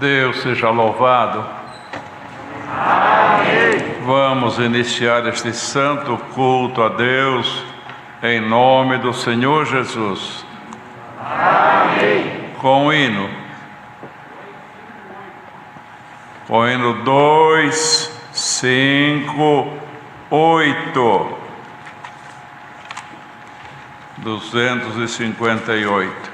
Deus seja louvado. Amém. Vamos iniciar este santo culto a Deus em nome do Senhor Jesus. Amém. Com o hino. Com o hino 258. 258.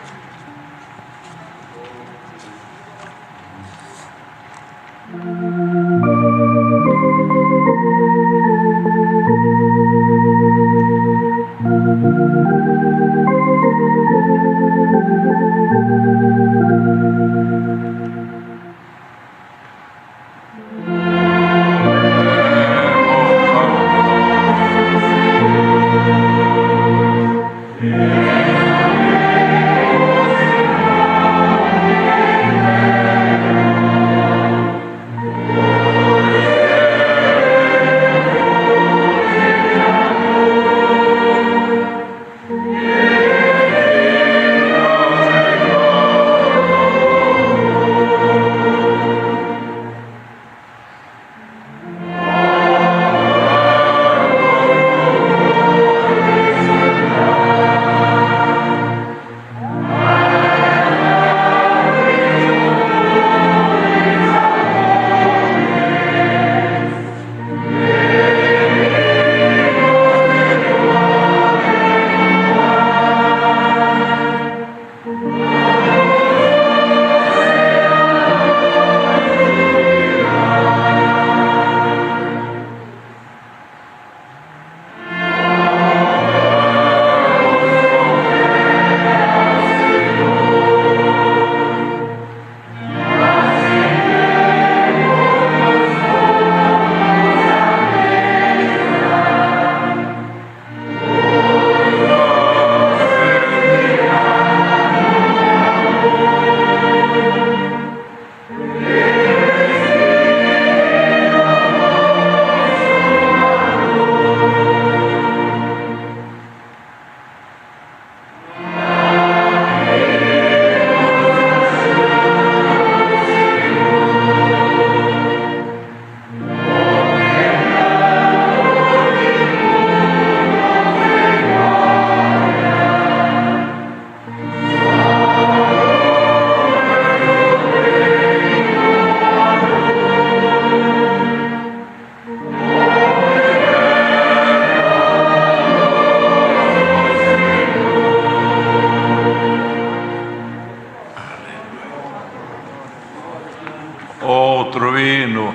Outro hino.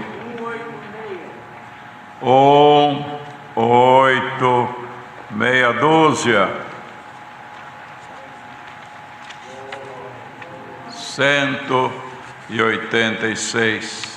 186. 186.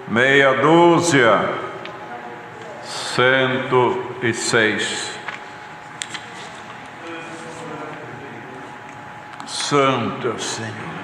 meia dúzia, 106. Santo é o Senhor.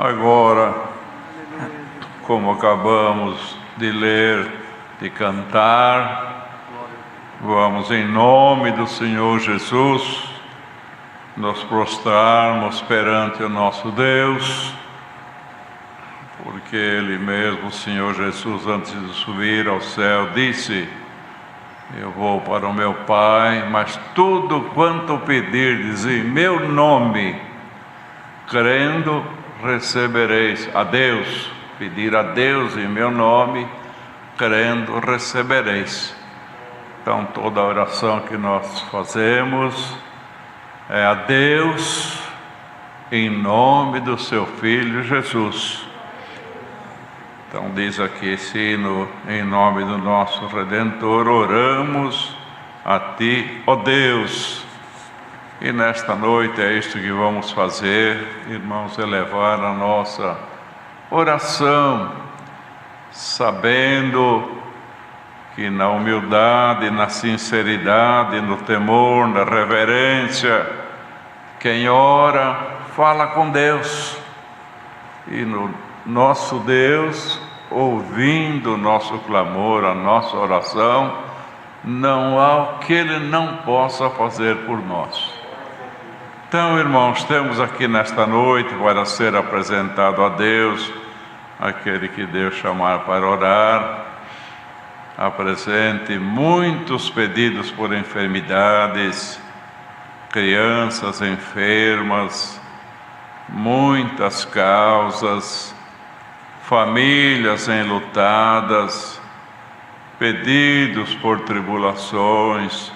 Agora, como acabamos de ler, de cantar, vamos, em nome do Senhor Jesus, nos prostrarmos perante o nosso Deus, porque Ele mesmo, o Senhor Jesus, antes de subir ao céu, disse: eu vou para o meu Pai, mas tudo quanto pedirdes em meu nome, crendo, recebereis. A Deus, pedir a Deus em meu nome, crendo, recebereis. Então toda a oração que nós fazemos é a Deus em nome do seu Filho Jesus. Então diz aqui esse hino: em nome do nosso Redentor, oramos a Ti, ó Deus. E nesta noite é isto que vamos fazer, irmãos, elevar a nossa oração, sabendo que na humildade, na sinceridade, no temor, na reverência, quem ora fala com Deus, e no nosso Deus, ouvindo o nosso clamor, a nossa oração, não há o que Ele não possa fazer por nós. Então, irmãos, temos aqui nesta noite para ser apresentado a Deus, aquele que Deus chamar para orar. Apresente muitos pedidos por enfermidades, crianças enfermas, muitas causas, famílias enlutadas, pedidos por tribulações,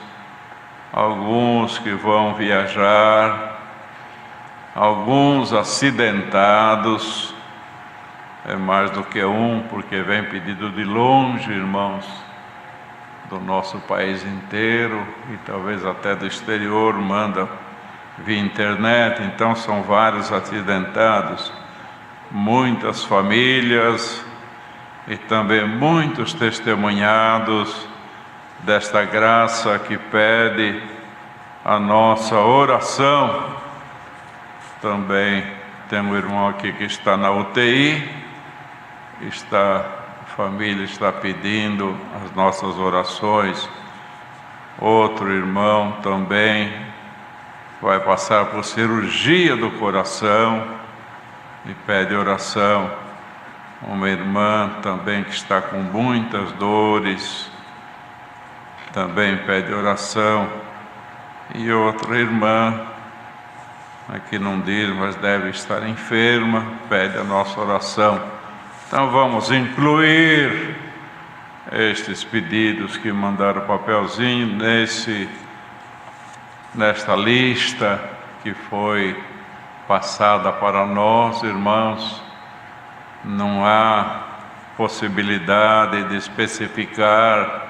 alguns que vão viajar, alguns acidentados, é mais do que um, porque vem pedido de longe, irmãos, do nosso país inteiro e talvez até do exterior, manda via internet, então são vários acidentados, muitas famílias e também muitos testemunhados desta graça que pede a nossa oração. Também tem um irmão aqui que está na UTI, a família está pedindo as nossas orações. Outro irmão também vai passar por cirurgia do coração e pede oração. Uma irmã também que está com muitas dores, também pede oração. E outra irmã, aqui não diz, mas deve estar enferma, pede a nossa oração. Então vamos incluir estes pedidos que mandaram o papelzinho nesta lista que foi passada para nós, irmãos. Não há possibilidade de especificar,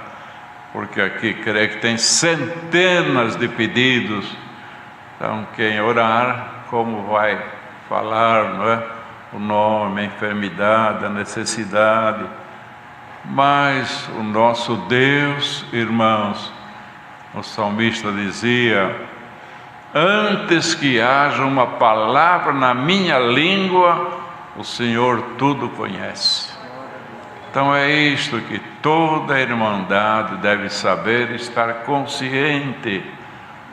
porque aqui creio que tem centenas de pedidos. Então quem orar, como vai falar, não é? O nome, a enfermidade, a necessidade. Mas o nosso Deus, irmãos, o salmista dizia: antes que haja uma palavra na minha língua, o Senhor tudo conhece. Então é isto que toda a irmandade deve saber, estar consciente.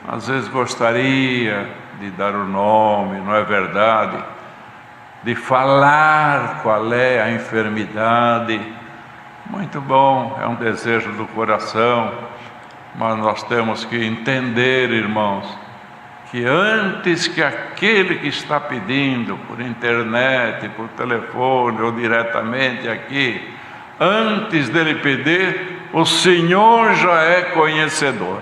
Às vezes gostaria de dar o nome, não é verdade? De falar qual é a enfermidade. Muito bom, é um desejo do coração, mas nós temos que entender, irmãos, que antes que aquele que está pedindo por internet, por telefone ou diretamente aqui, antes dele pedir, o Senhor já é conhecedor.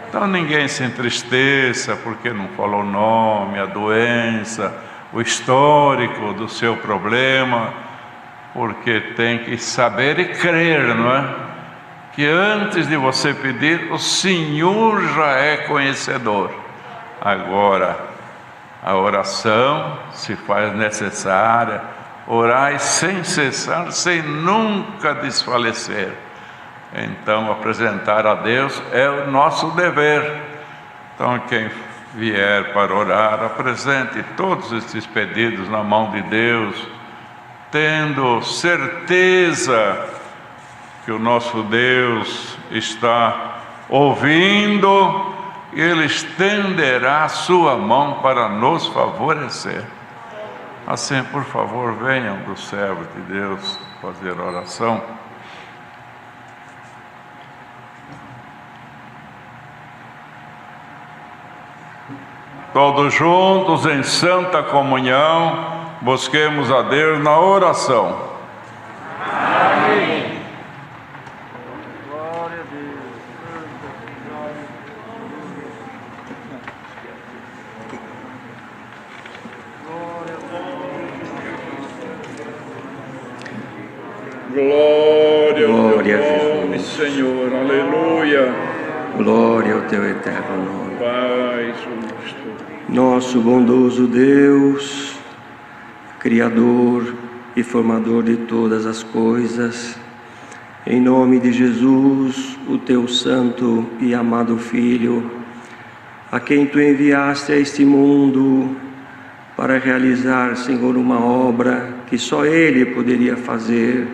Então ninguém se entristeça porque não falou o nome, a doença, o histórico do seu problema, porque tem que saber e crer, não é? Que antes de você pedir, o Senhor já é conhecedor. Agora, a oração se faz necessária, orai sem cessar, sem nunca desfalecer. Então, apresentar a Deus é o nosso dever. Então, quem vier para orar, apresente todos estes pedidos na mão de Deus, tendo certeza que o nosso Deus está ouvindo e Ele estenderá a sua mão para nos favorecer. Assim, por favor, venham dos servos de Deus fazer oração. Todos juntos em santa comunhão, busquemos a Deus na oração. Amém. Glória a Deus. Glória ao Glória a teu nome, Jesus. Senhor, aleluia. Glória ao teu eterno nome. Pai justo. Nosso bondoso Deus, Criador e Formador de todas as coisas, em nome de Jesus, o teu santo e amado Filho, a quem tu enviaste a este mundo para realizar, Senhor, uma obra que só Ele poderia fazer,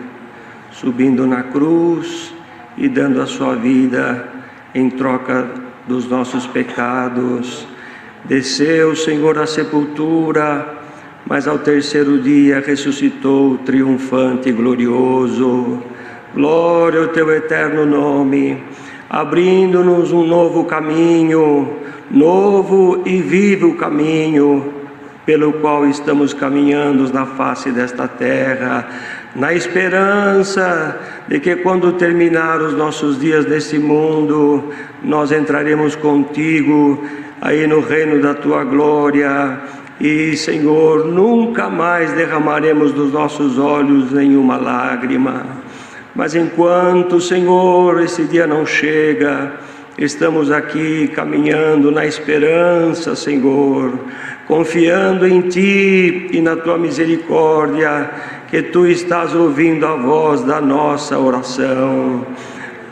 subindo na cruz e dando a sua vida em troca dos nossos pecados. Desceu, Senhor, à sepultura, mas ao terceiro dia ressuscitou triunfante e glorioso. Glória ao teu eterno nome, abrindo-nos um novo caminho, novo e vivo caminho, pelo qual estamos caminhando na face desta terra. na esperança de que quando terminar os nossos dias nesse mundo, nós entraremos contigo aí no reino da tua glória. E, Senhor, nunca mais derramaremos dos nossos olhos nenhuma lágrima. Mas enquanto, Senhor, esse dia não chega, estamos aqui caminhando na esperança, Senhor, confiando em Ti e na Tua misericórdia, que Tu estás ouvindo a voz da nossa oração.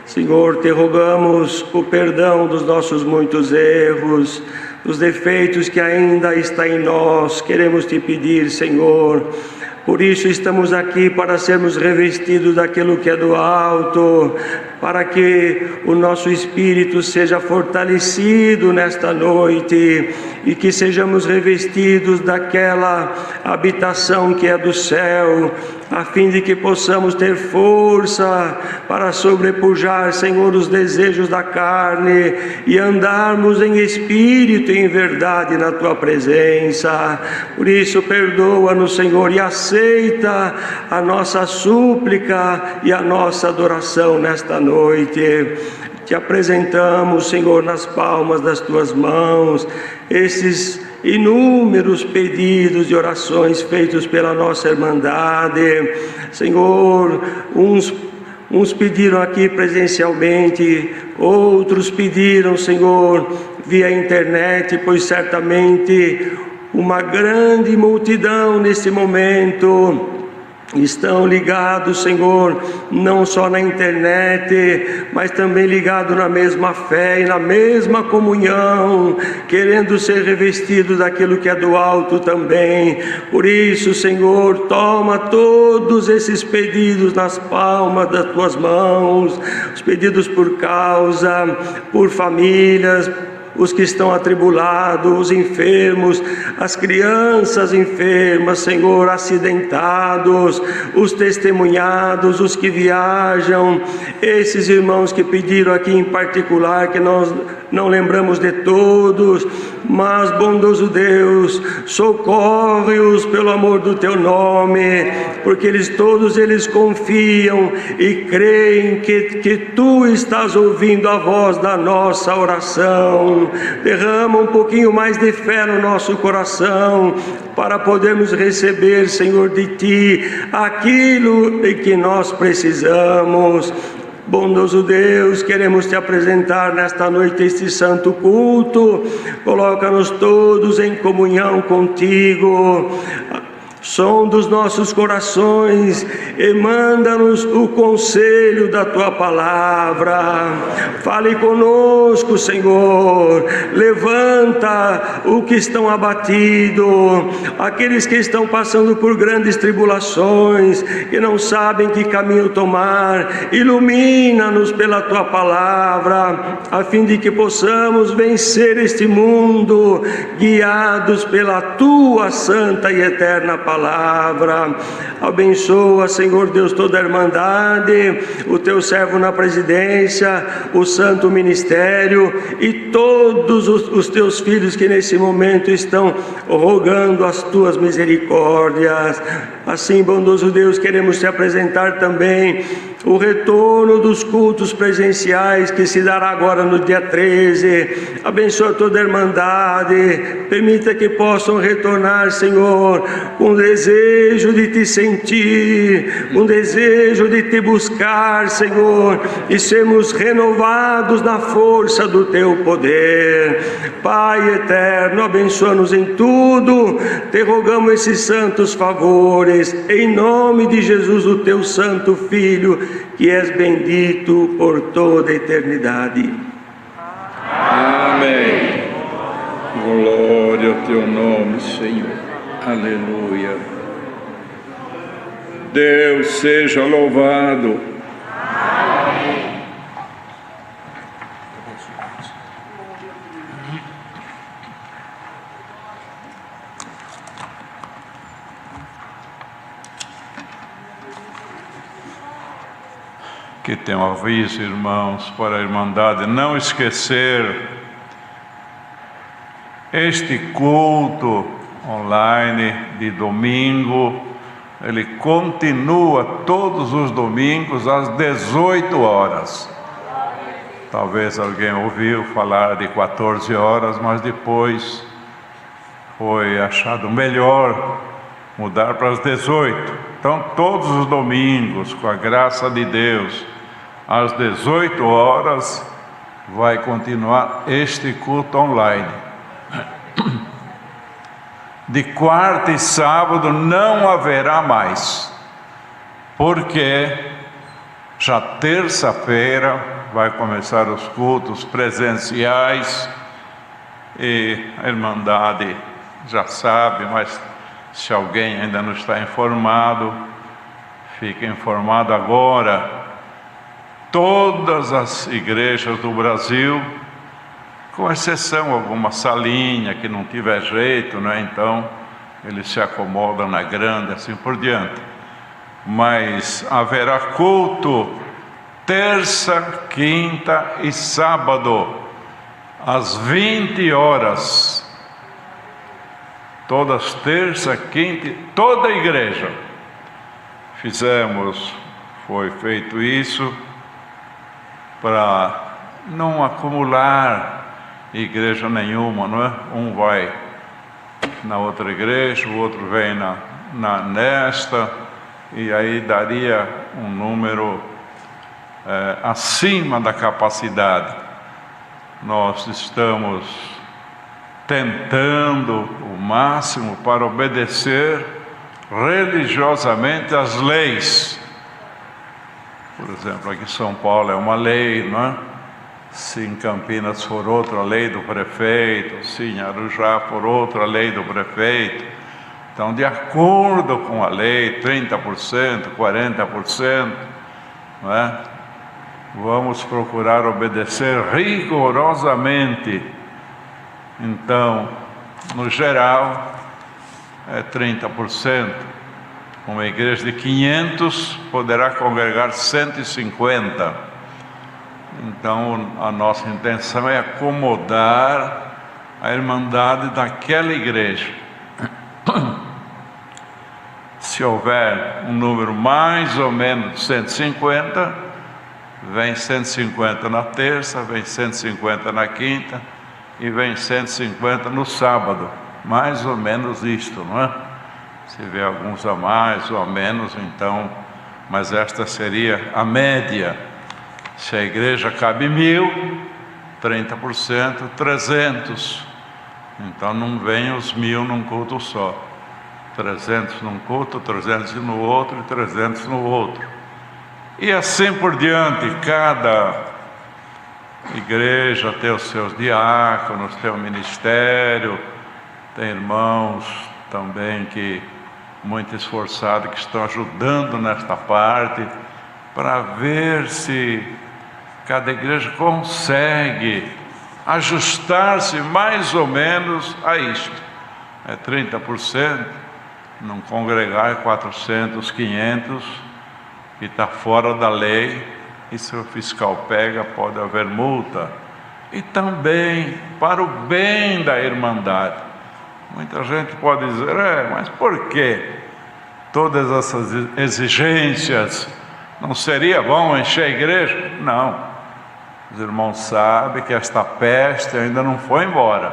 Senhor, Te rogamos o perdão dos nossos muitos erros, dos defeitos que ainda está em nós. Queremos Te pedir, Senhor. Por isso estamos aqui, para sermos revestidos daquilo que é do alto, para que o nosso espírito seja fortalecido nesta noite e que sejamos revestidos daquela habitação que é do céu, a fim de que possamos ter força para sobrepujar, Senhor, os desejos da carne e andarmos em espírito e em verdade na Tua presença. Por isso, perdoa-nos, Senhor, e aceita a nossa súplica e a nossa adoração nesta noite. Te apresentamos, Senhor, nas palmas das Tuas mãos, esses inúmeros pedidos e orações feitos pela nossa irmandade. Senhor, uns pediram aqui presencialmente, outros pediram, Senhor, via internet, pois certamente uma grande multidão nesse momento estão ligados, Senhor, não só na internet, mas também ligados na mesma fé e na mesma comunhão, querendo ser revestidos daquilo que é do alto também. Por isso, Senhor, toma todos esses pedidos nas palmas das Tuas mãos, os pedidos por causa, por famílias, os que estão atribulados, os enfermos, as crianças enfermas, Senhor, acidentados, os testemunhados, os que viajam, esses irmãos que pediram aqui em particular, que nós não lembramos de todos, mas, bondoso Deus, socorre-os pelo amor do Teu nome, porque todos eles confiam e creem que Tu estás ouvindo a voz da nossa oração. Derrama um pouquinho mais de fé no nosso coração, para podermos receber, Senhor, de Ti aquilo de que nós precisamos. Bondoso Deus, queremos Te apresentar nesta noite este santo culto. Coloca-nos todos em comunhão contigo. Som dos nossos corações e manda-nos o conselho da Tua palavra. Fale conosco, Senhor. Levanta o que estão abatidos, aqueles que estão passando por grandes tribulações e não sabem que caminho tomar. Ilumina-nos pela Tua palavra, a fim de que possamos vencer este mundo, guiados pela Tua santa e eterna palavra. Abençoa, Senhor Deus, toda a irmandade, o Teu servo na presidência, o santo ministério e todos os Teus filhos que nesse momento estão rogando as Tuas misericórdias. Assim, bondoso Deus, queremos Te apresentar também o retorno dos cultos presenciais que se dará agora no dia 13. Abençoa toda a irmandade, permita que possam retornar, Senhor, com desejo de Te sentir, um desejo de Te buscar, Senhor, e sermos renovados na força do Teu poder. Pai eterno, abençoa-nos em tudo, Te rogamos esses santos favores, em nome de Jesus, o Teu santo Filho, que és bendito por toda a eternidade. Amém. Glória ao Teu nome, Senhor. Aleluia. Deus seja louvado. Que tem um aviso, irmãos, para a irmandade não esquecer este culto online de domingo ele continua todos os domingos às 18 horas. Talvez alguém ouviu falar de 14 horas, mas depois foi achado melhor mudar para as 18. Então, todos os domingos, com a graça de Deus, às 18 horas, vai continuar este culto online. De quarta e sábado não haverá mais, porque já terça-feira vai começar os cultos presenciais, e a Irmandade já sabe, mas se alguém ainda não está informado, fique informado agora. Todas as igrejas do Brasil, com exceção alguma salinha que não tiver jeito, né? Então eles se acomodam na grande, assim por diante. Mas haverá culto terça, quinta e sábado, às 20 horas. Todas terça, quinta, toda a igreja. Foi feito isso para não acumular igreja nenhuma, não é? Um vai na outra igreja, o outro vem nesta, e aí daria um número acima da capacidade. Nós estamos tentando o máximo para obedecer religiosamente às leis. Por exemplo, aqui em São Paulo é uma lei, não é? Se em Campinas for outra lei do prefeito, se em Arujá for outra lei do prefeito. Então, de acordo com a lei, 30%, 40%, não é? Vamos procurar obedecer rigorosamente. Então, no geral, é 30%. Uma igreja de 500 poderá congregar 150. Então, a nossa intenção é acomodar a irmandade daquela igreja. Se houver um número mais ou menos de 150, vem 150 na terça, vem 150 na quinta e vem 150 no sábado. Mais ou menos isto, não é? Se vê alguns a mais ou a menos, então, mas esta seria a média. Se a igreja cabe 1.000, 30%, 300. Então não vem os 1.000 num culto só. 300 num culto, 300 no outro e 300 no outro. E assim por diante, cada igreja tem os seus diáconos, tem o ministério, tem irmãos também que muito esforçados que estão ajudando nesta parte, para ver se cada igreja consegue ajustar-se mais ou menos a isto. É 30%, não congregar 400, 500, que está fora da lei, e se o fiscal pega, pode haver multa. E também para o bem da irmandade. Muita gente pode dizer, mas por que todas essas exigências? Não seria bom encher a igreja? Não. Os irmãos sabem que esta peste ainda não foi embora.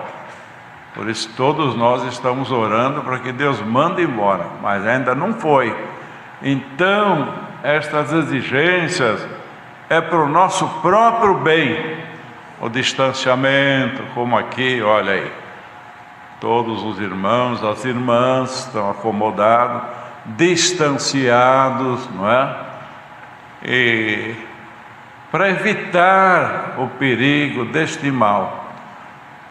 Por isso todos nós estamos orando para que Deus mande embora, mas ainda não foi. Então, estas exigências é para o nosso próprio bem. O distanciamento, como aqui, olha aí. Todos os irmãos, as irmãs estão acomodados, distanciados, não é? E para evitar o perigo deste mal.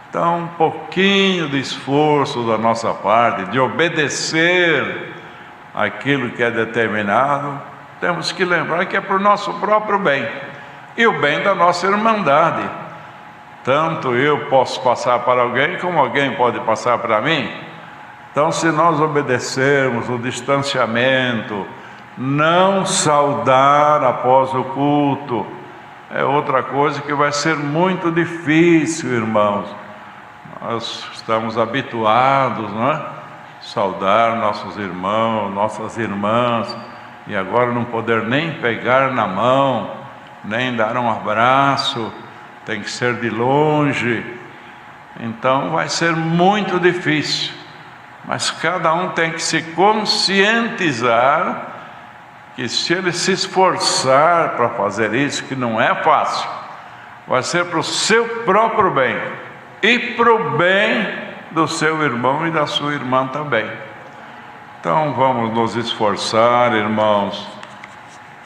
Então, um pouquinho de esforço da nossa parte, de obedecer aquilo que é determinado, temos que lembrar que é para o nosso próprio bem e o bem da nossa irmandade. Tanto eu posso passar para alguém, como alguém pode passar para mim. Então, se nós obedecermos o distanciamento, não saudar após o culto, é outra coisa que vai ser muito difícil, irmãos. Nós estamos habituados, não é? saudar nossos irmãos, nossas irmãs, e agora não poder nem pegar na mão, nem dar um abraço, tem que ser de longe. Então vai ser muito difícil, mas cada um tem que se conscientizar que se ele se esforçar para fazer isso, que não é fácil, vai ser para o seu próprio bem e para o bem do seu irmão e da sua irmã também. Então vamos nos esforçar, irmãos,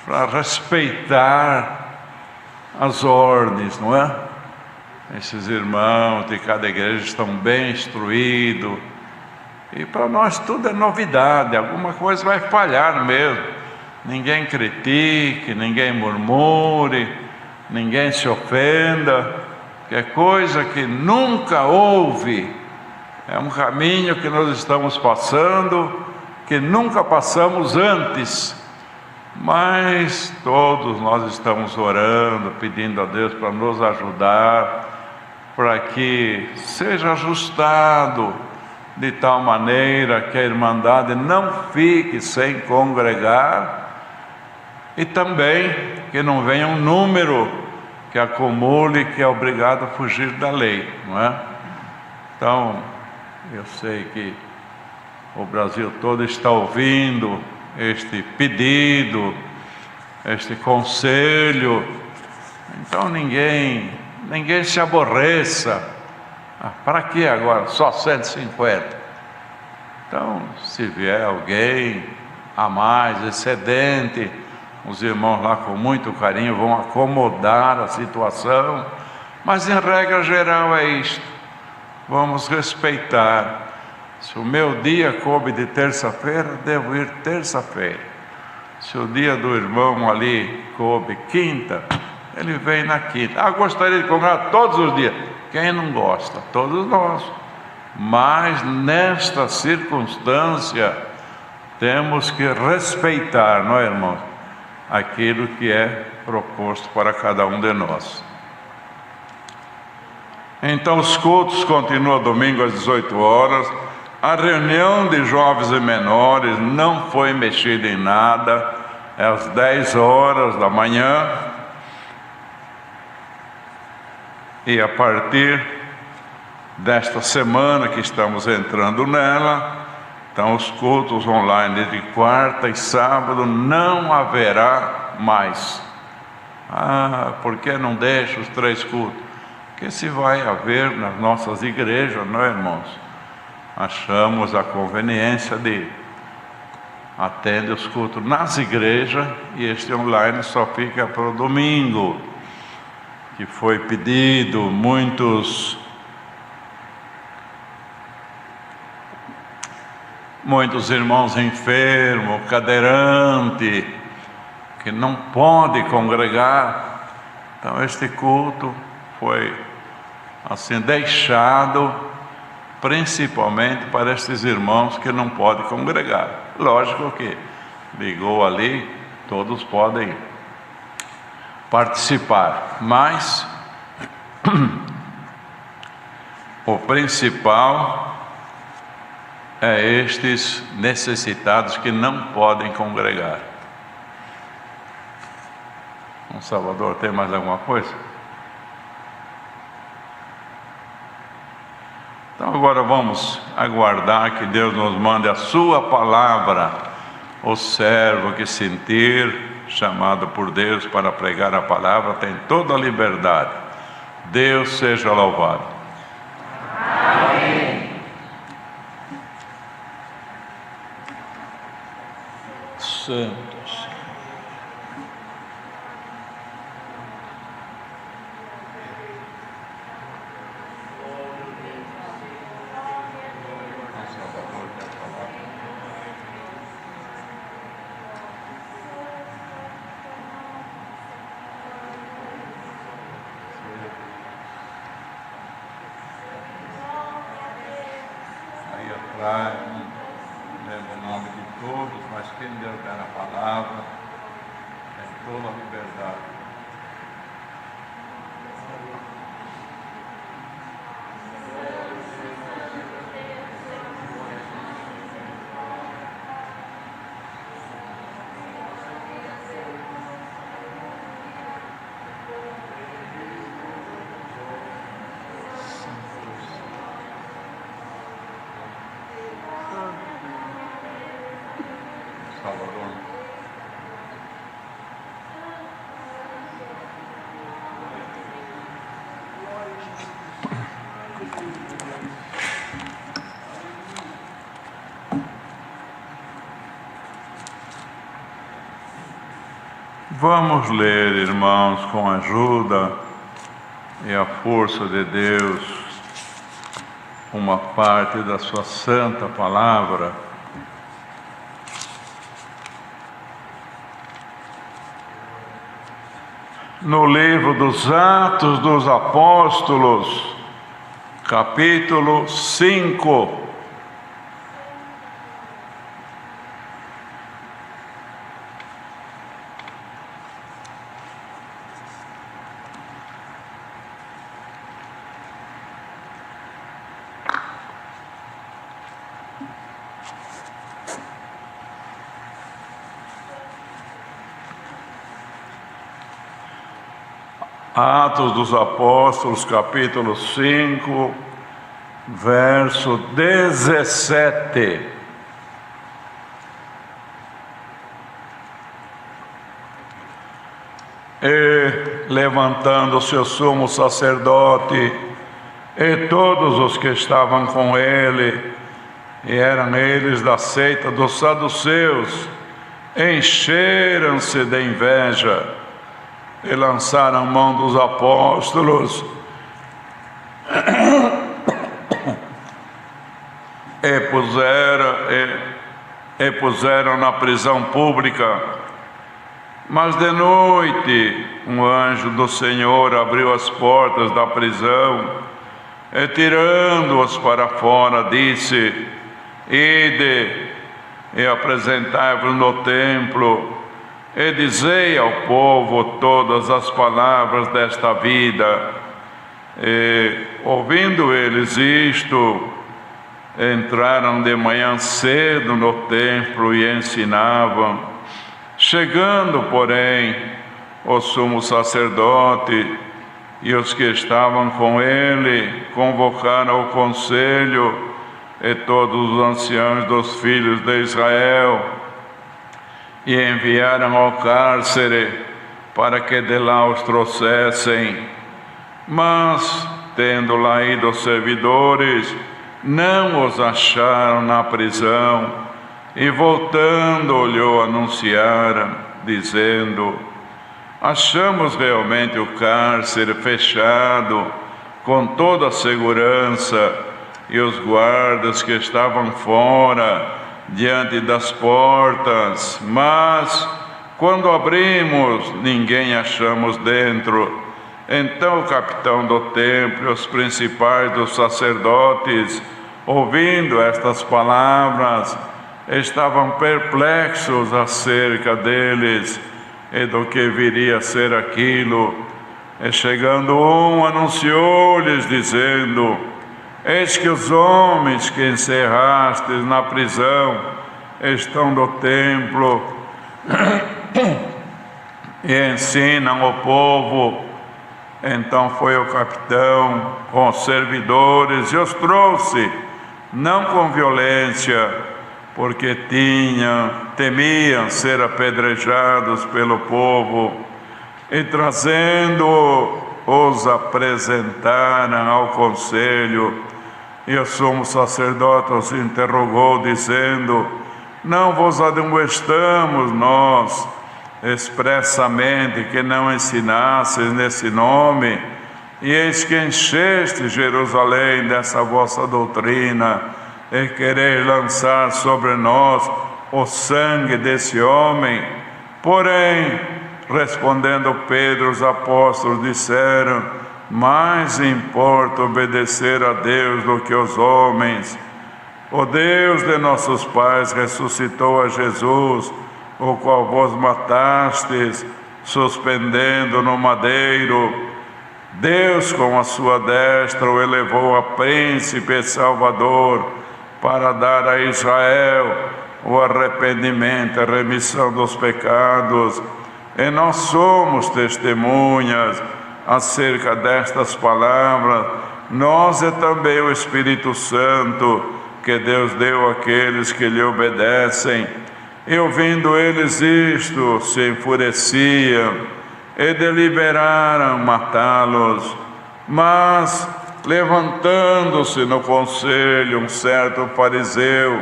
para respeitar as ordens, não é? Esses irmãos de cada igreja estão bem instruídos, e para nós tudo é novidade, alguma coisa vai falhar mesmo. Ninguém critique, ninguém murmure, ninguém se ofenda, que é coisa que nunca houve. É um caminho que nós estamos passando, que nunca passamos antes, mas todos nós estamos orando, pedindo a Deus para nos ajudar, para que seja ajustado de tal maneira que a Irmandade não fique sem congregar, e também que não venha um número que acumule, que é obrigado a fugir da lei, não é? Então, eu sei que o Brasil todo está ouvindo este pedido, este conselho. Então ninguém se aborreça. Para que agora? Só 150. Então, se vier alguém a mais, excedente, os irmãos lá com muito carinho vão acomodar a situação, mas em regra geral é isto. Vamos respeitar. Se o meu dia coube de terça-feira, devo ir terça-feira. Se o dia do irmão ali coube quinta, ele vem na quinta. Gostaria de congregar todos os dias. Quem não gosta? Todos nós. Mas nesta circunstância, temos que respeitar, não é, irmãos? Aquilo que é proposto para cada um de nós. Então os cultos continuam domingo às 18 horas. A reunião de jovens e menores não foi mexida em nada. É às 10 horas da manhã. E a partir desta semana que estamos entrando nela, então os cultos online de quarta e sábado não haverá mais. Por que não deixa os 3 cultos? Porque se vai haver nas nossas igrejas, não é, irmãos? Achamos a conveniência de atender os cultos nas igrejas, e este online só fica para o domingo, que foi pedido. Muitos irmãos enfermos, cadeirante, que não pode congregar. Então este culto foi assim deixado, principalmente para estes irmãos que não podem congregar. Lógico que ligou ali, todos podem participar, mas o principal é estes necessitados que não podem congregar. Salvador, tem mais alguma coisa? Então agora vamos aguardar que Deus nos mande a sua palavra. O servo que sentir chamado por Deus para pregar a palavra tem toda a liberdade. Deus seja louvado. Amém. Santos. Lembra o nome de todos, mas quem Deus der a palavra tem toda a liberdade. Vamos ler, irmãos, com a ajuda e a força de Deus, uma parte da sua santa palavra. No livro dos Atos dos Apóstolos, capítulo 5. Atos dos Apóstolos, capítulo 5, verso 17. E levantando-se o sumo sacerdote e todos os que estavam com ele, e eram eles da seita dos saduceus, encheram-se de inveja e lançaram mão dos apóstolos e puseram na prisão pública. Mas de noite um anjo do Senhor abriu as portas da prisão e, tirando-os para fora, disse: Ide e apresentai-vos no templo e dizei ao povo todas as palavras desta vida. E, ouvindo eles isto, entraram de manhã cedo no templo e ensinavam. Chegando, porém, o sumo sacerdote e os que estavam com ele, convocaram o conselho e todos os anciãos dos filhos de Israel, e enviaram ao cárcere para que de lá os trouxessem. Mas, tendo lá ido os servidores, não os acharam na prisão, e voltando-lhe anunciaram, dizendo: Achamos realmente o cárcere fechado, com toda a segurança, e os guardas que estavam fora, diante das portas, mas quando abrimos, ninguém achamos dentro. Então o capitão do templo e os principais dos sacerdotes, ouvindo estas palavras, estavam perplexos acerca deles e do que viria a ser aquilo. E chegando um, anunciou-lhes, dizendo: Eis que os homens que encerrastes na prisão estão no templo e ensinam o povo. Então foi o capitão com os servidores e os trouxe, não com violência, porque temiam ser apedrejados pelo povo, e trazendo-os apresentaram ao conselho. E o sumo sacerdote os interrogou, dizendo: Não vos admoestamos nós expressamente que não ensinasseis nesse nome? E eis que encheste Jerusalém dessa vossa doutrina, e quereis lançar sobre nós o sangue desse homem. Porém, respondendo Pedro, os apóstolos disseram: Mais importa obedecer a Deus do que aos homens. O Deus de nossos pais ressuscitou a Jesus, o qual vos matastes, suspendendo no madeiro. Deus, com a sua destra, o elevou a príncipe e salvador, para dar a Israel o arrependimento e a remissão dos pecados. E nós somos testemunhas acerca destas palavras, nós e também o Espírito Santo, que Deus deu àqueles que lhe obedecem. E ouvindo eles isto, se enfureciam e deliberaram matá-los. Mas, levantando-se no conselho um certo fariseu,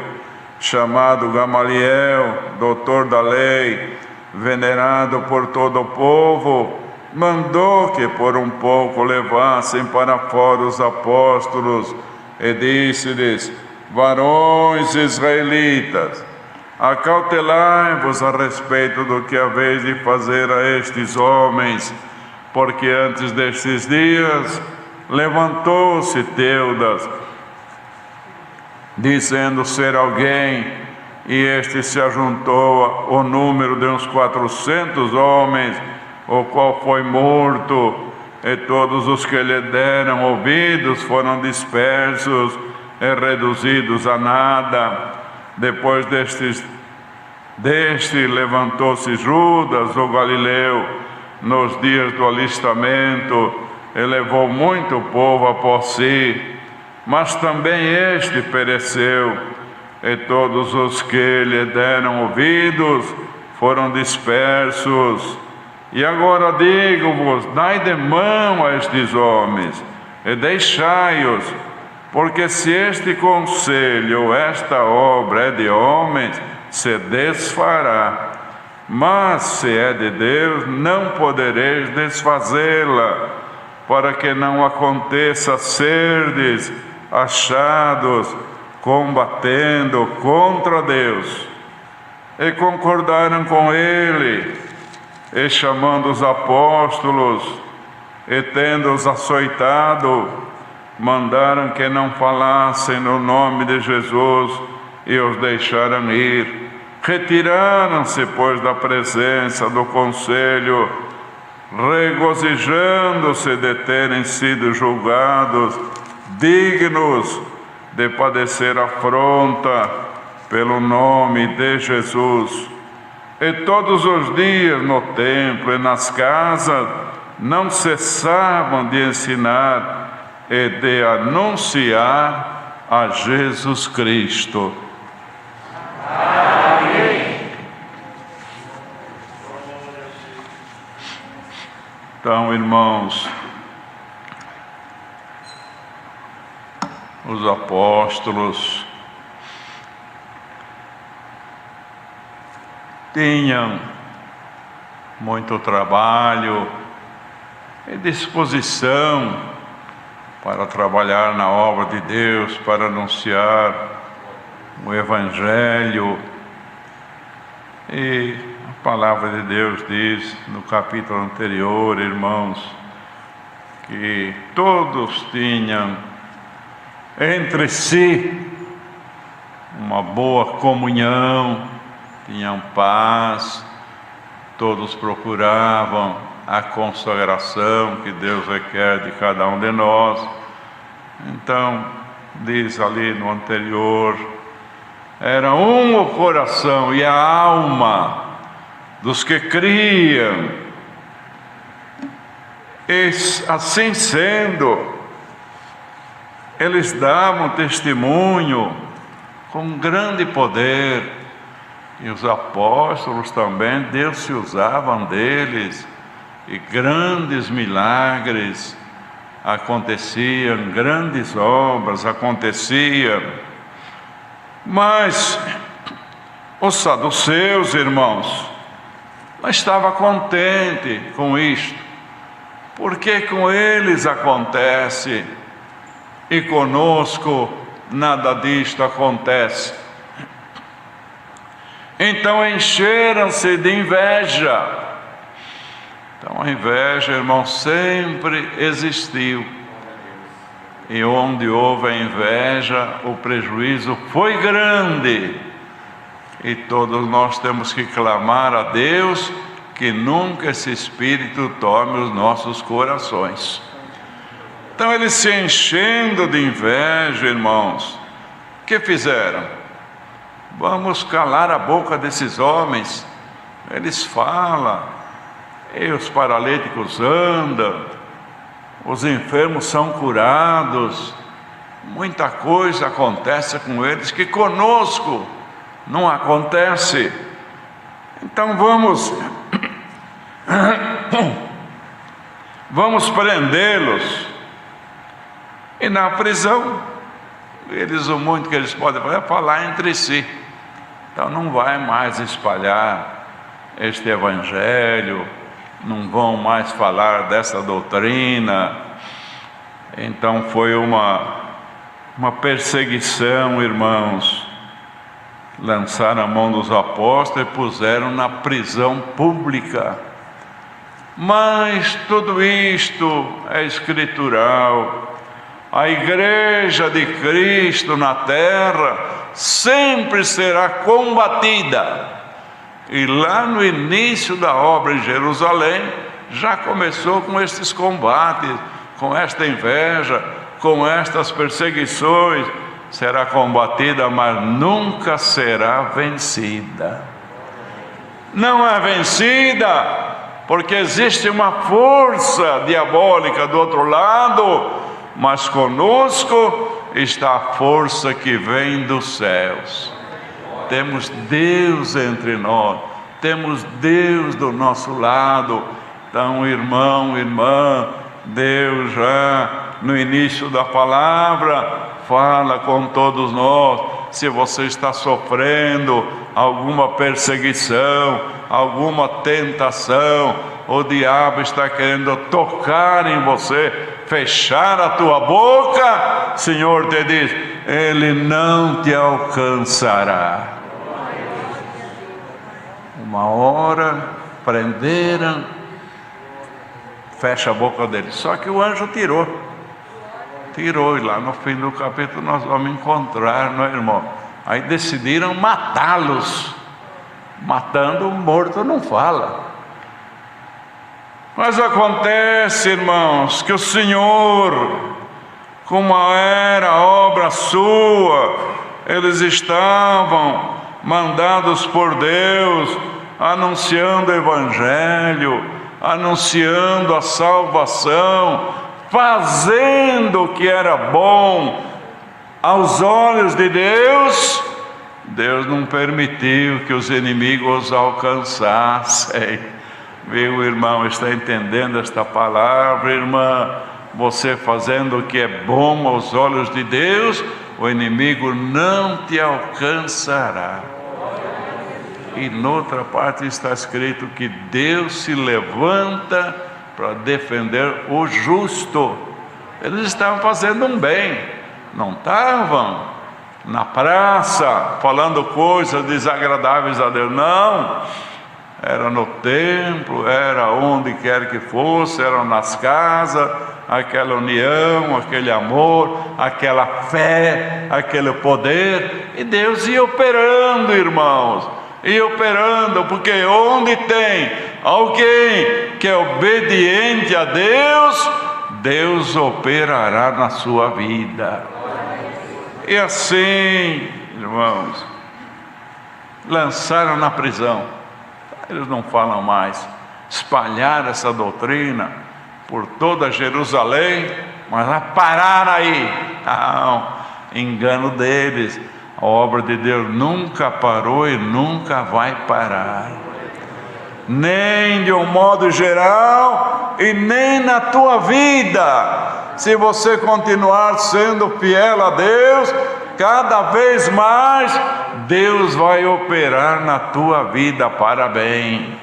chamado Gamaliel, doutor da lei, venerado por todo o povo, mandou que por um pouco levassem para fora os apóstolos e disse-lhes: varões israelitas, acautelai-vos a respeito do que haveis de fazer a estes homens, porque antes destes dias levantou-se Teudas, dizendo ser alguém, e este se ajuntou ao número de uns 400 homens, o qual foi morto, e todos os que lhe deram ouvidos foram dispersos e reduzidos a nada. Depois deste levantou-se Judas, o Galileu, nos dias do alistamento, e levou muito povo após si, mas também este pereceu, e todos os que lhe deram ouvidos foram dispersos. E agora digo-vos: dai de mão a estes homens, e deixai-os, porque se este conselho ou esta obra é de homens, se desfará, mas se é de Deus, não podereis desfazê-la, para que não aconteça serdes achados combatendo contra Deus. E concordaram com ele, e chamando os apóstolos, e tendo-os açoitado, mandaram que não falassem no nome de Jesus, e os deixaram ir. Retiraram-se, pois, da presença do conselho, regozijando-se de terem sido julgados dignos de padecer afronta pelo nome de Jesus. E todos os dias no templo e nas casas não cessavam de ensinar e de anunciar a Jesus Cristo. Amém. Então, irmãos, os apóstolos tinham muito trabalho e disposição para trabalhar na obra de Deus, para anunciar o Evangelho. E a palavra de Deus diz no capítulo anterior, irmãos, que todos tinham entre si uma boa comunhão, tinham paz, todos procuravam a consagração que Deus requer de cada um de nós. Então, diz ali no anterior, era um o coração e a alma dos que criam, e assim sendo, eles davam testemunho com grande poder, e os apóstolos também, Deus se usavam deles, e grandes milagres aconteciam, grandes obras aconteciam. Mas os saduceus, irmãos, não estavam contentes com isto, porque com eles acontece e conosco nada disto acontece. Então encheram-se de inveja. Então a inveja, irmão, sempre existiu. E onde houve a inveja, o prejuízo foi grande. E todos nós temos que clamar a Deus que nunca esse espírito tome os nossos corações. Então eles se enchendo de inveja, irmãos, o que fizeram? Vamos calar a boca desses homens, eles falam, e os paralíticos andam, os enfermos são curados, muita coisa acontece com eles que conosco não acontece. Então vamos prendê-los. E na prisão, o muito que eles podem fazer é falar entre si. Então não vai mais espalhar. este evangelho, não vão mais falar dessa doutrina. Então foi uma perseguição, irmãos. Lançaram a mão dos apóstolos e puseram na prisão pública. Mas tudo isto é escritural. A igreja de Cristo na terra sempre será combatida. E lá no início da obra em Jerusalém, já começou com estes combates, com esta inveja, com estas perseguições. Será combatida, mas nunca será vencida. Não é vencida, porque existe uma força diabólica do outro lado, mas conosco está a força que vem dos céus. Temos Deus entre nós, temos Deus do nosso lado. Então, irmão, irmã, Deus já no início da palavra fala com todos nós. Se você está sofrendo alguma perseguição, alguma tentação, o diabo está querendo tocar em você, fechar a tua boca, o Senhor te diz: ele não te alcançará. Uma hora prenderam, fecha a boca dele. Só que o anjo tirou, e lá no fim do capítulo nós vamos encontrar, não é, irmão? Aí decidiram matá-los. Matando, o morto não fala. Mas acontece, irmãos, que o Senhor, como era obra sua, eles estavam mandados por Deus, anunciando o Evangelho, anunciando a salvação, fazendo o que era bom aos olhos de Deus. Deus não permitiu que os inimigos alcançassem. Viu, irmão? Está entendendo esta palavra, irmã? Você fazendo o que é bom aos olhos de Deus, o inimigo não te alcançará. E noutra parte está escrito que Deus se levanta para defender o justo. Eles estavam fazendo um bem, não estavam na praça falando coisas desagradáveis a Deus, não. Era no templo, era onde quer que fosse, eram nas casas, aquela união, aquele amor, aquela fé, aquele poder, e Deus ia operando, irmãos, ia operando, porque onde tem alguém que é obediente a Deus, Deus operará na sua vida. E assim, irmãos, lançaram na prisão. Eles não falam mais. Espalharam essa doutrina por toda Jerusalém, mas vai parar aí. Não, engano deles. A obra de Deus nunca parou e nunca vai parar. Nem de um modo geral e nem na tua vida. Se você continuar sendo fiel a Deus, cada vez mais Deus vai operar na tua vida para bem.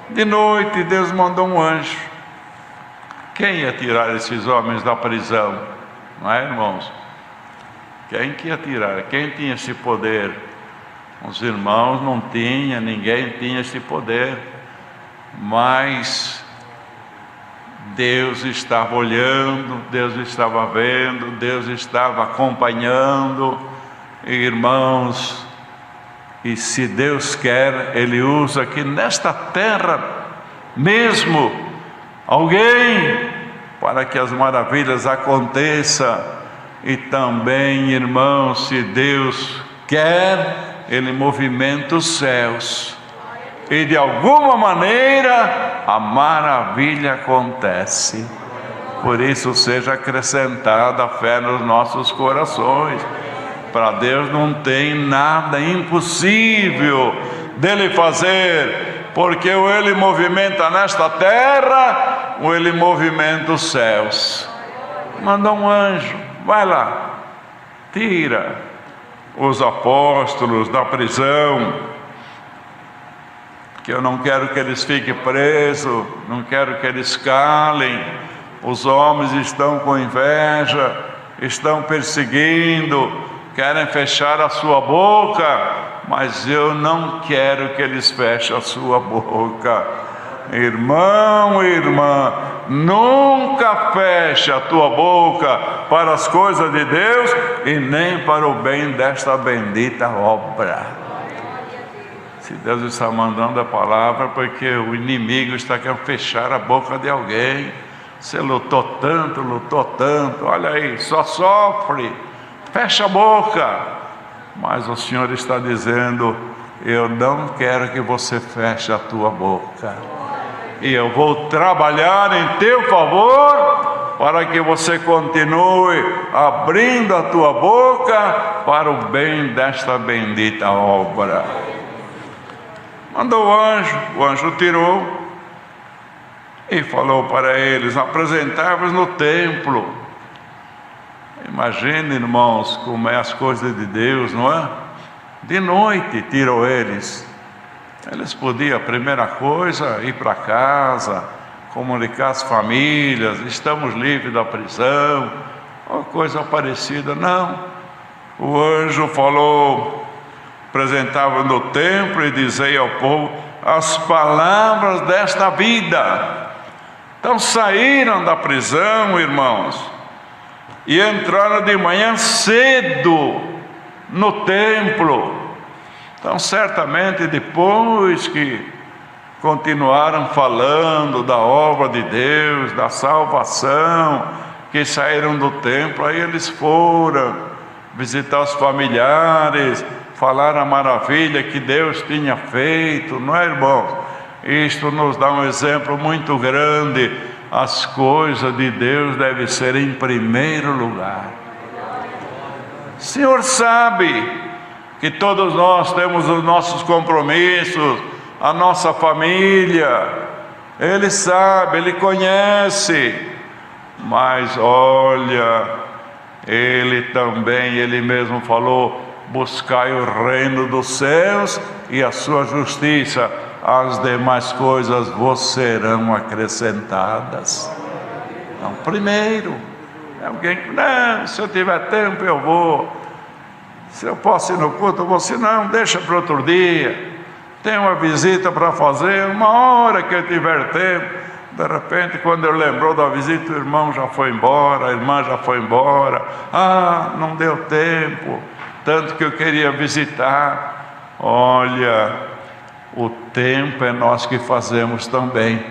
De noite Deus mandou um anjo. Quem ia tirar esses homens da prisão? Não é, irmãos? Quem que ia tirar? Quem tinha esse poder? Os irmãos não tinham, ninguém tinha esse poder. Mas Deus estava olhando, Deus estava vendo, Deus estava acompanhando. Irmãos, e se Deus quer, Ele usa aqui nesta terra mesmo alguém para que as maravilhas aconteçam. E também, irmãos, se Deus quer, Ele movimenta os céus, e de alguma maneira a maravilha acontece. Por isso seja acrescentada a fé nos nossos corações. Para Deus não tem nada impossível dele fazer, porque ou Ele movimenta nesta terra, ou Ele movimenta os céus. Manda um anjo, vai lá, tira os apóstolos da prisão. que eu não quero que eles fiquem presos, não quero que eles calem. Os homens estão com inveja, estão perseguindo, querem fechar a sua boca, mas eu não quero que eles fechem a sua boca. Irmão, irmã, nunca feche a tua boca para as coisas de Deus e nem para o bem desta bendita obra. Se Deus está mandando a palavra, porque o inimigo está querendo fechar a boca de alguém. Você lutou tanto, olha aí, só sofre, fecha a boca. Mas o Senhor está dizendo: eu não quero que você feche a tua boca, e eu vou trabalhar em teu favor, para que você continue abrindo a tua boca para o bem desta bendita obra. Mandou o anjo tirou e falou para eles: apresentai-vos no templo. Imagine, irmãos, como é as coisas de Deus, não é? De noite tirou eles. Eles podiam, a primeira coisa, ir para casa, comunicar às famílias: estamos livres da prisão, ou coisa parecida. Não, o anjo falou: apresentava no templo e dizia ao povo as palavras desta vida. Então saíram da prisão, irmãos, e entraram de manhã cedo no templo. Então certamente depois que continuaram falando da obra de Deus, da salvação, que saíram do templo, aí eles foram visitar os familiares, falar a maravilha que Deus tinha feito, não é, irmãos? Isto nos dá um exemplo muito grande. As coisas de Deus devem ser em primeiro lugar. O Senhor sabe que todos nós temos os nossos compromissos, a nossa família. Ele sabe, Ele conhece, mas olha, Ele também, Ele mesmo falou: buscai o reino dos céus e a sua justiça, as demais coisas vos serão acrescentadas. Então, primeiro, alguém que, não, se eu tiver tempo eu vou, se eu posso ir no culto eu vou, se não, deixa para outro dia, tem uma visita para fazer, uma hora que eu tiver tempo. De repente, quando eu lembrou da visita, o irmão já foi embora, a irmã já foi embora. Não deu tempo, tanto que eu queria visitar. Olha, o tempo é nós que fazemos também.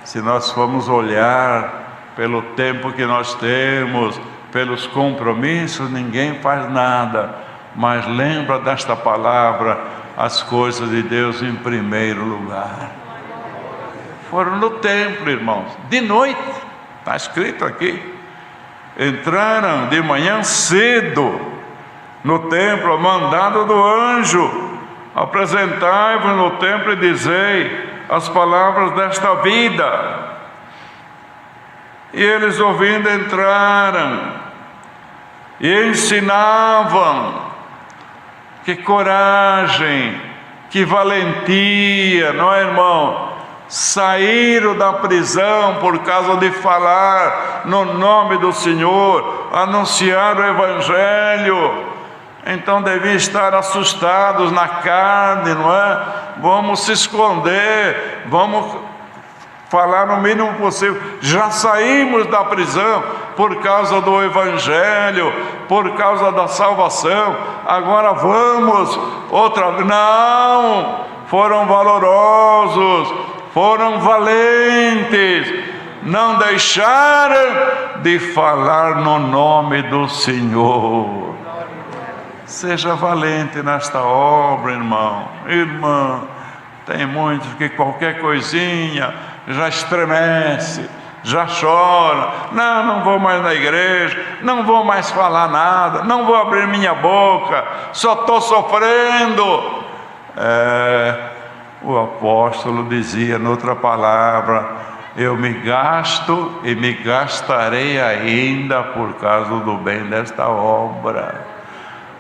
Se nós formos olhar pelo tempo que nós temos, pelos compromissos, ninguém faz nada. Mas lembra desta palavra: as coisas de Deus em primeiro lugar. Foram no templo, irmãos, de noite, está escrito aqui. Entraram de manhã cedo no templo, mandado do anjo: apresentai-vos no templo e dizei as palavras desta vida. E eles, ouvindo, entraram e ensinavam. Que coragem, que valentia, não é, irmão? Saíram da prisão por causa de falar no nome do Senhor, anunciar o Evangelho. Então deviam estar assustados na carne, não é? Vamos se esconder, vamos falar no mínimo possível. Já saímos da prisão por causa do Evangelho, por causa da salvação, agora vamos outra vez. Não, foram valorosos, foram valentes, não deixaram de falar no nome do Senhor. Seja valente nesta obra, irmão, irmã. Tem muitos que qualquer coisinha já estremece, já chora. Não vou mais na igreja, não vou mais falar nada, não vou abrir minha boca, só estou sofrendo. O apóstolo dizia noutra palavra: eu me gasto e me gastarei ainda por causa do bem desta obra.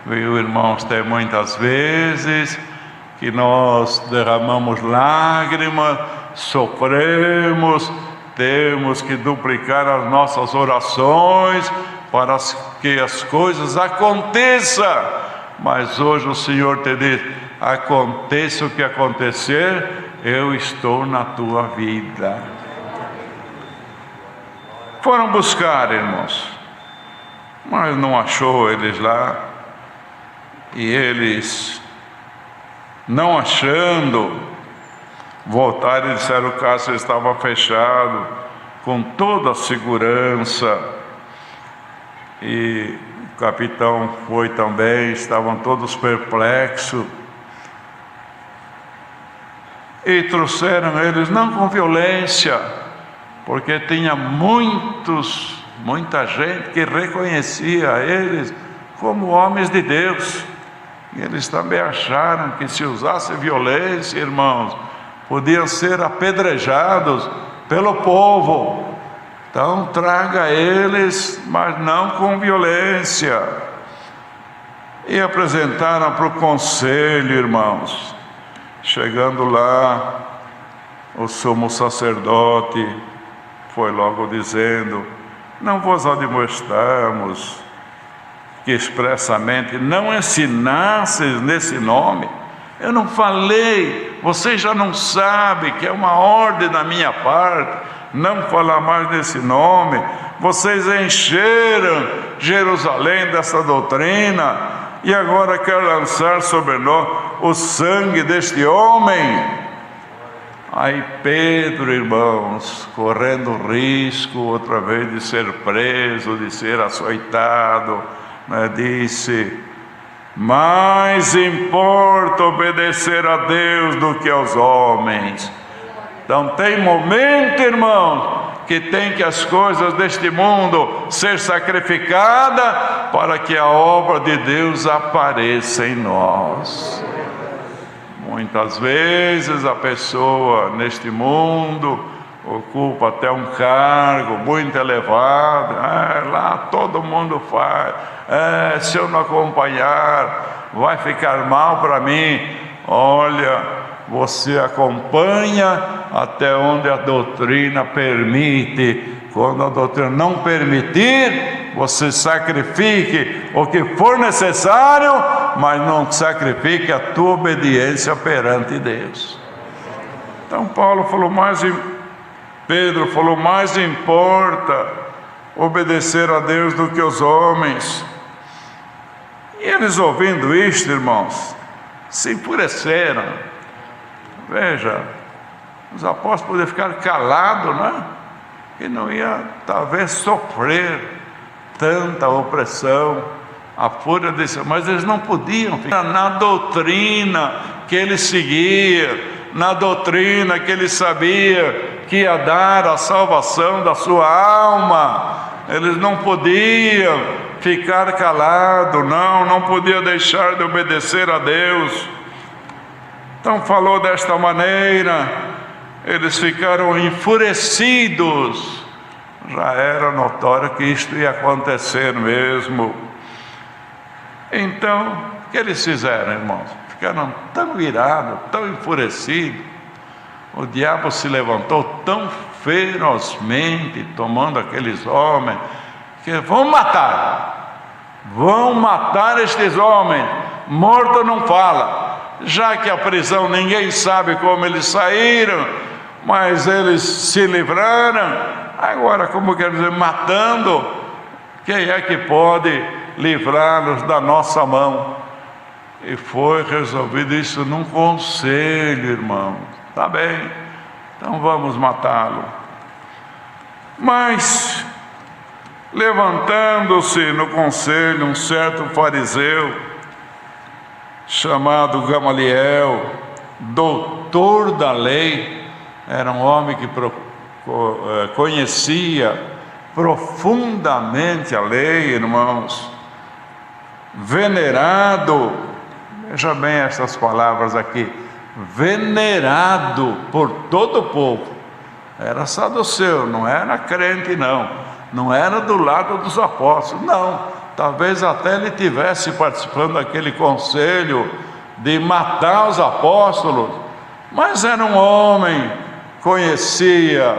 Viu, irmãos, tem muitas vezes que nós derramamos lágrimas, sofremos, temos que duplicar as nossas orações para que as coisas aconteçam. Mas hoje o Senhor te diz: aconteça o que acontecer, eu estou na tua vida. Foram buscar, irmãos, mas não achou eles lá. E eles, não achando, voltaram e disseram que o cárcere estava fechado, com toda a segurança. E o capitão foi também, estavam todos perplexos. E trouxeram eles, não com violência, porque tinha muita gente que reconhecia eles como homens de Deus. E eles também acharam que se usasse violência, irmãos, podiam ser apedrejados pelo povo. Então traga eles, mas não com violência. E apresentaram para o conselho, irmãos. Chegando lá, o sumo sacerdote foi logo dizendo: não vos admoestamos que expressamente não ensinasses nesse nome? Eu não falei, vocês já não sabem que é uma ordem da minha parte não falar mais nesse nome? Vocês encheram Jerusalém dessa doutrina e agora quer lançar sobre nós o sangue deste homem. Aí Pedro, irmãos, correndo risco outra vez de ser preso, de ser açoitado, disse: mais importa obedecer a Deus do que aos homens. Então tem momento, irmão, que tem que as coisas deste mundo ser sacrificadas para que a obra de Deus apareça em nós. Muitas vezes a pessoa neste mundo ocupa até um cargo muito elevado, lá todo mundo faz, se eu não acompanhar vai ficar mal para mim. Olha, você acompanha até onde a doutrina permite. Quando a doutrina não permitir, você sacrifique o que for necessário, mas não sacrifique a tua obediência perante Deus. Então Pedro falou: mais importa obedecer a Deus do que os homens. E eles, ouvindo isto, irmãos, se enfureceram. Veja, os apóstolos podiam ficar calados, né? E não ia talvez sofrer tanta opressão, a fúria desse, mas eles não podiam ficar na doutrina que eles seguiam, na doutrina que eles sabiam que ia dar a salvação da sua alma. Eles não podiam ficar calados, não podiam deixar de obedecer a Deus. Então falou desta maneira, eles ficaram enfurecidos. Já era notório que isto ia acontecer mesmo. Então, o que eles fizeram, irmãos? Ficaram tão irados, tão enfurecidos. O diabo se levantou tão ferozmente, tomando aqueles homens, que vão matar estes homens. Morto não fala. Já que a prisão ninguém sabe como eles saíram, mas eles se livraram. Agora, como quer dizer, matando, quem é que pode livrá-los da nossa mão? E foi resolvido isso num conselho, irmão. Tá bem, então vamos matá-lo. Mas, levantando-se no conselho um certo fariseu, chamado Gamaliel, doutor da lei, era um homem que conhecia profundamente a lei, irmãos, venerado, veja bem essas palavras aqui, venerado por todo o povo. Era saduceu, não era crente, não era do lado dos apóstolos, não. Talvez até ele estivesse participando daquele conselho de matar os apóstolos, mas era um homem, conhecia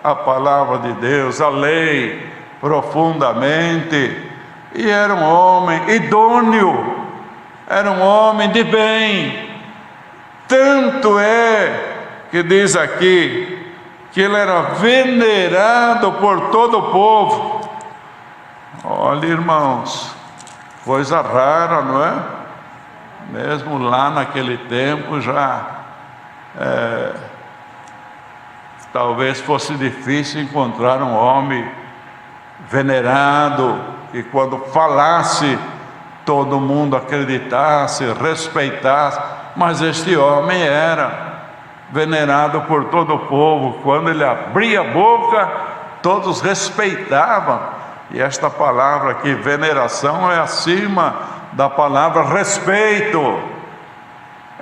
a palavra de Deus, a lei profundamente, e era um homem idôneo, era um homem de bem. Tanto é que diz aqui que ele era venerado por todo o povo. Olha, irmãos, coisa rara, não é? Mesmo lá naquele tempo já talvez fosse difícil encontrar um homem venerado, que quando falasse todo mundo acreditasse, respeitasse. Mas este homem era venerado por todo o povo. Quando ele abria a boca, todos respeitavam. E esta palavra aqui, veneração, é acima da palavra respeito.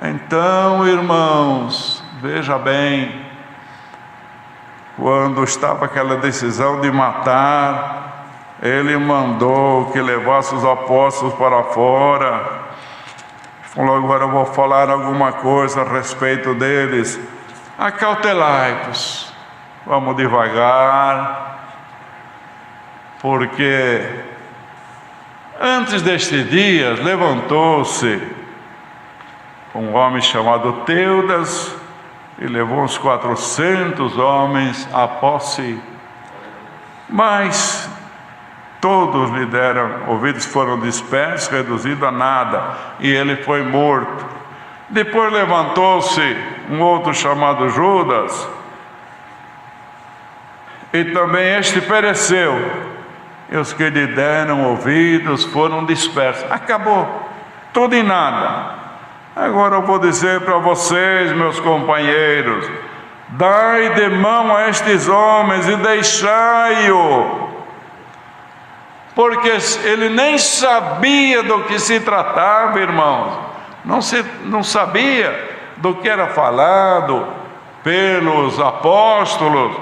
Então, irmãos, veja bem, quando estava aquela decisão de matar, ele mandou que levasse os apóstolos para fora. Falou: agora eu vou falar alguma coisa a respeito deles. Acautelai-vos, vamos devagar, porque antes deste dia levantou-se um homem chamado Teudas e levou uns 400 homens após si, mas todos lhe deram ouvidos, foram dispersos, reduzidos a nada, e ele foi morto. Depois levantou-se um outro chamado Judas, e também este pereceu, e os que lhe deram ouvidos foram dispersos. Acabou, tudo em nada. Agora eu vou dizer para vocês, meus companheiros: dai de mão a estes homens e deixai-o, porque ele nem sabia do que se tratava, irmãos, não sabia do que era falado pelos apóstolos.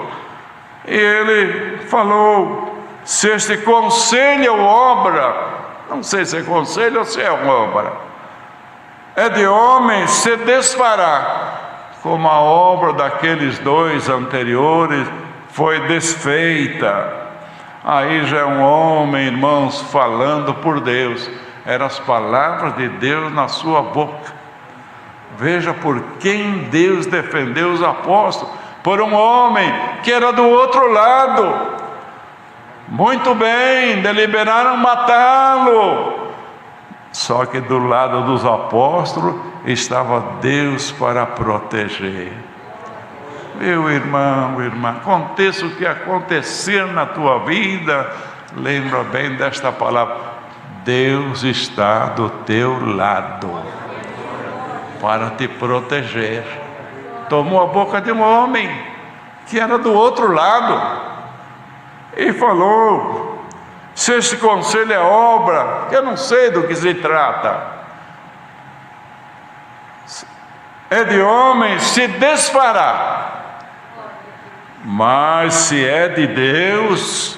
E ele falou: se este conselho ou obra, não sei se é conselho ou se é obra, é de homem, se desfará, como a obra daqueles dois anteriores foi desfeita. Aí já é um homem, irmãos, falando por Deus, eram as palavras de Deus na sua boca. Veja por quem Deus defendeu os apóstolos: por um homem que era do outro lado. Muito bem, deliberaram matá-lo, só que do lado dos apóstolos estava Deus para proteger. Meu irmão, irmã, aconteça o que acontecer na tua vida, lembra bem desta palavra: Deus está do teu lado para te proteger. Tomou a boca de um homem que era do outro lado e falou: se este conselho é obra, eu não sei do que se trata, é de homem, se desfará. Mas se é de Deus,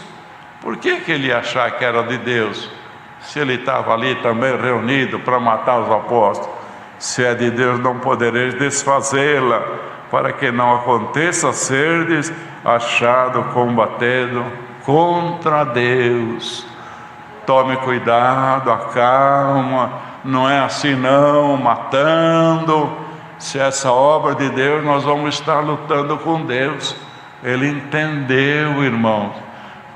por que ele ia achar que era de Deus, se ele estava ali também reunido para matar os apóstolos? Se é de Deus, não podereis desfazê-la, para que não aconteça serdes achado combatendo contra Deus. Tome cuidado, acalma, não é assim não, matando. Se essa obra de Deus, nós vamos estar lutando com Deus. Ele entendeu, irmãos,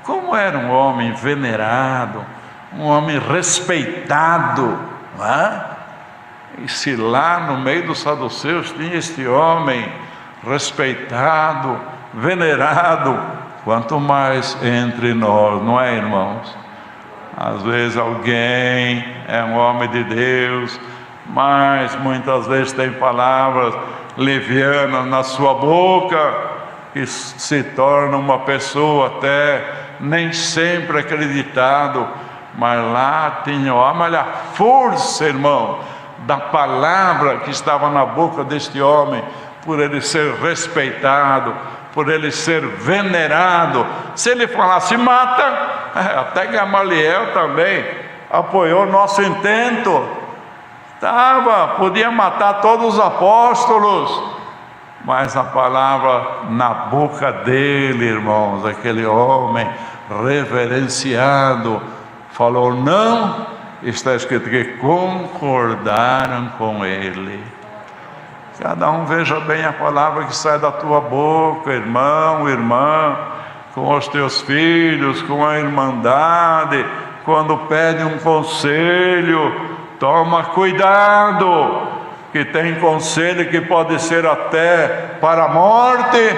como era um homem venerado, um homem respeitado, não é? E se lá no meio dos saduceus tinha este homem respeitado, venerado, quanto mais entre nós, não é, irmãos? Às vezes alguém é um homem de Deus, mas muitas vezes tem palavras levianas na sua boca, que se torna uma pessoa até nem sempre acreditado, mas lá tinha, olha a força, irmão, da palavra que estava na boca deste homem, por ele ser respeitado, por ele ser venerado. Se ele falasse mata, até Gamaliel também apoiou nosso intento. Podia matar todos os apóstolos, mas a palavra na boca dele, irmãos, aquele homem reverenciado, falou não, está escrito que concordaram com ele. Cada um veja bem a palavra que sai da tua boca, irmão, irmã, com os teus filhos, com a irmandade. Quando pede um conselho, toma cuidado, que tem conselho que pode ser até para a morte,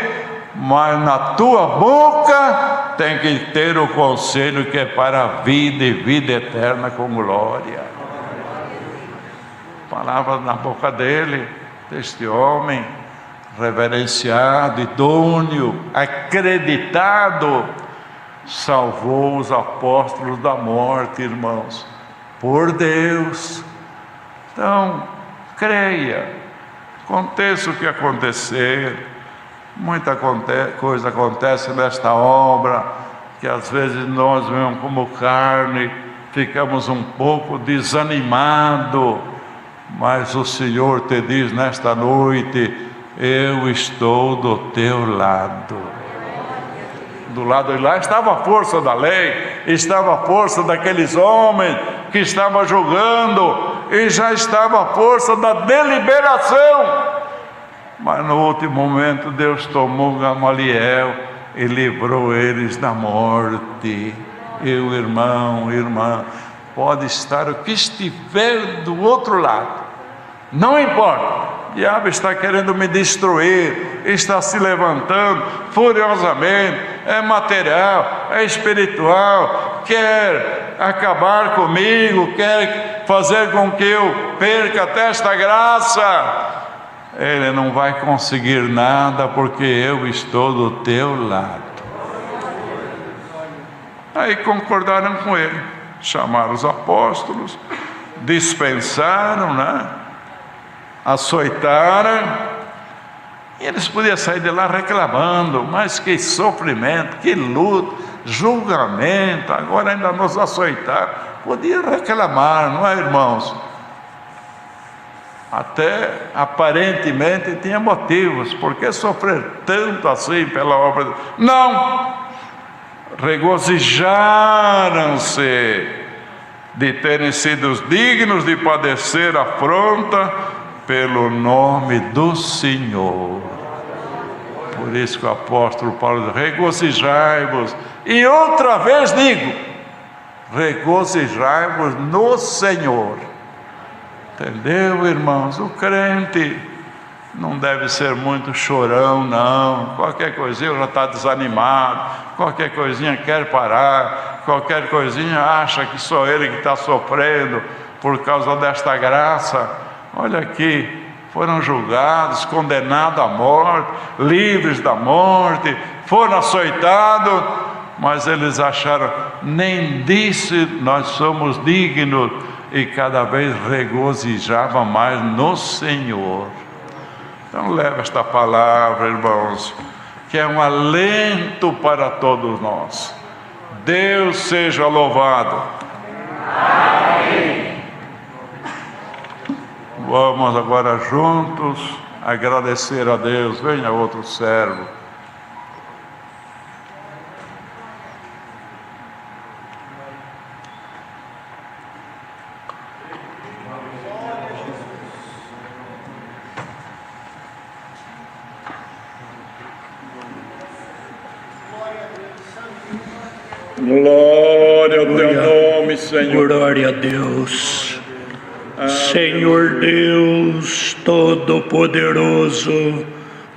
mas na tua boca tem que ter o conselho que é para a vida e vida eterna com glória. Palavras na boca dele, deste homem reverenciado, idôneo, acreditado, salvou os apóstolos da morte, irmãos, por Deus. Então, creia, aconteça o que acontecer, muita coisa acontece nesta obra, que às vezes nós mesmos como carne, ficamos um pouco desanimados, mas o Senhor te diz nesta noite, eu estou do teu lado. Do lado de lá estava a força da lei, estava a força daqueles homens que estavam julgando, e já estava a força da deliberação. Mas no último momento Deus tomou Gamaliel e livrou eles da morte. Eu, irmão, irmã, pode estar o que estiver do outro lado, não importa. O diabo está querendo me destruir, está se levantando furiosamente, é material, é espiritual, quer acabar comigo, quer fazer com que eu perca até esta graça. Ele não vai conseguir nada, porque eu estou do teu lado. Aí concordaram com ele, chamaram os apóstolos, dispensaram, né? Açoitaram, e eles podiam sair de lá reclamando, mas que sofrimento, que luta, julgamento, agora ainda nos açoitaram. Podia reclamar, não é, irmãos? Até aparentemente tinha motivos, por que sofrer tanto assim pela obra de Deus? Não, regozijaram-se de terem sido dignos de padecer afronta pelo nome do Senhor. Por isso que o apóstolo Paulo diz, regozijai-vos, e outra vez digo, regozijai-vos no Senhor. Entendeu, irmãos? O crente não deve ser muito chorão, não. Qualquer coisinha já está desanimado, qualquer coisinha quer parar, qualquer coisinha acha que só ele que está sofrendo por causa desta graça. Olha aqui, foram julgados, condenados à morte, livres da morte, foram açoitados, mas eles acharam, nem disso nós somos dignos, e cada vez regozijavam mais no Senhor. Então leva esta palavra, irmãos, que é um alento para todos nós. Deus seja louvado. Amém. Vamos agora juntos agradecer a Deus. Venha outro servo. Glória ao teu nome, Senhor. Glória a Deus. Senhor Deus Todo-Poderoso,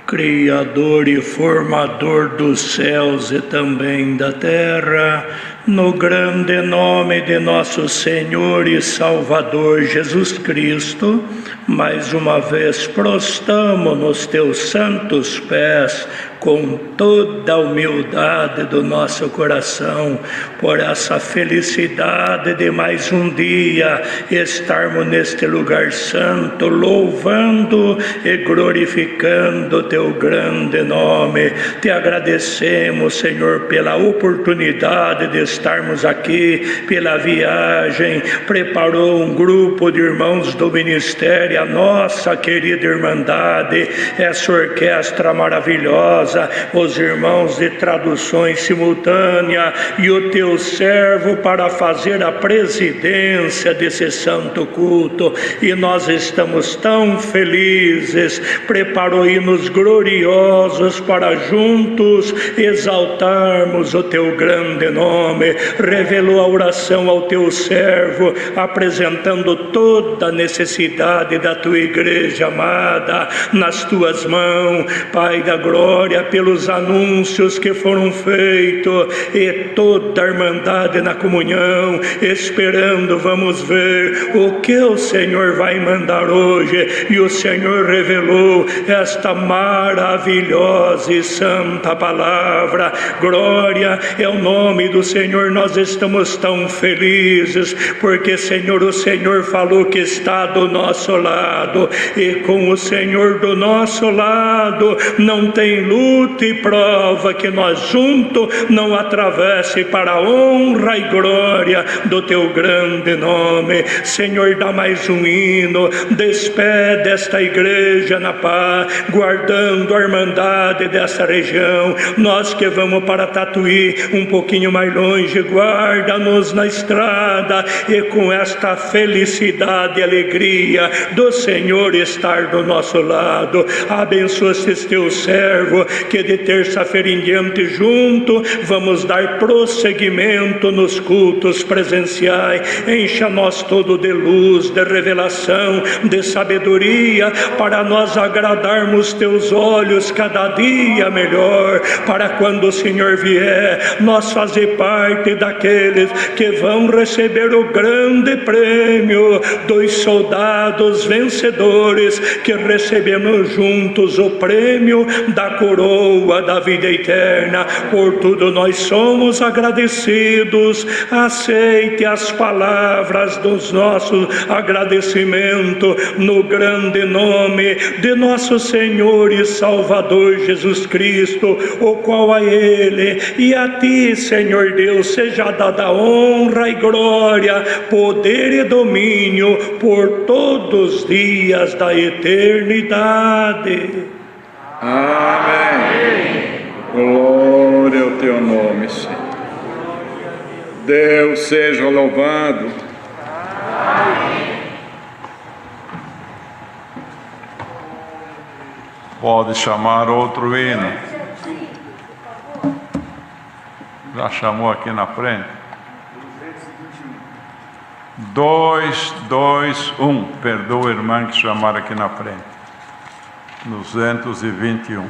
Criador e Formador dos céus e também da terra, no grande nome de nosso Senhor e Salvador Jesus Cristo, mais uma vez prostamos nos teus santos pés, com toda a humildade do nosso coração, por essa felicidade de mais um dia estarmos neste lugar santo, louvando e glorificando teu grande nome. Te agradecemos, Senhor, pela oportunidade de estarmos aqui, pela viagem, preparou um grupo de irmãos do ministério, a nossa querida Irmandade, essa orquestra maravilhosa, os irmãos de traduções simultânea e o teu servo para fazer a presidência desse santo culto, e nós estamos tão felizes. Preparou hinos gloriosos para juntos exaltarmos o teu grande nome. Revelou a oração ao teu servo, apresentando toda a necessidade da tua igreja amada nas tuas mãos, Pai da glória, pelos anúncios que foram feitos, e toda a irmandade na comunhão, esperando, vamos ver o que o Senhor vai mandar hoje. E o Senhor revelou esta maravilhosa e santa palavra. Glória é o nome do Senhor. Nós estamos tão felizes, porque, Senhor, o Senhor falou que está do nosso lado, e com o Senhor do nosso lado não tem luta e prova que nós juntos não atravesse, para a honra e glória do teu grande nome. Senhor, dá mais um hino, despede esta igreja na paz, guardando a irmandade dessa região. Nós que vamos para Tatuí, um pouquinho mais longe, guarda-nos na estrada, e com esta felicidade e alegria do Senhor estar do nosso lado, abençoa esses teus servos, que de terça-feira em diante junto vamos dar prosseguimento nos cultos presenciais. Encha nós todo de luz, de revelação, de sabedoria, para nós agradarmos teus olhos cada dia melhor, para quando o Senhor vier, nós fazer parte daqueles que vão receber o grande prêmio dos soldados vencedores, que recebemos juntos o prêmio da coroa da vida eterna. Por tudo nós somos agradecidos. Aceite as palavras dos nossos agradecimentos no grande nome de nosso Senhor e Salvador Jesus Cristo, o qual a Ele e a Ti, Senhor Deus, seja dada honra e glória, poder e domínio por todos os dias da eternidade. Amém. Glória ao teu nome, Senhor. Deus seja louvado. Pode chamar outro hino. Já chamou aqui na frente? 2, 2, 1. Perdoa o irmão que chamaram aqui na frente. 221.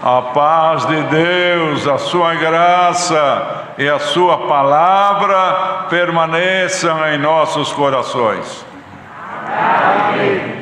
A paz de Deus, a sua graça e a sua palavra permaneçam em nossos corações. Amém.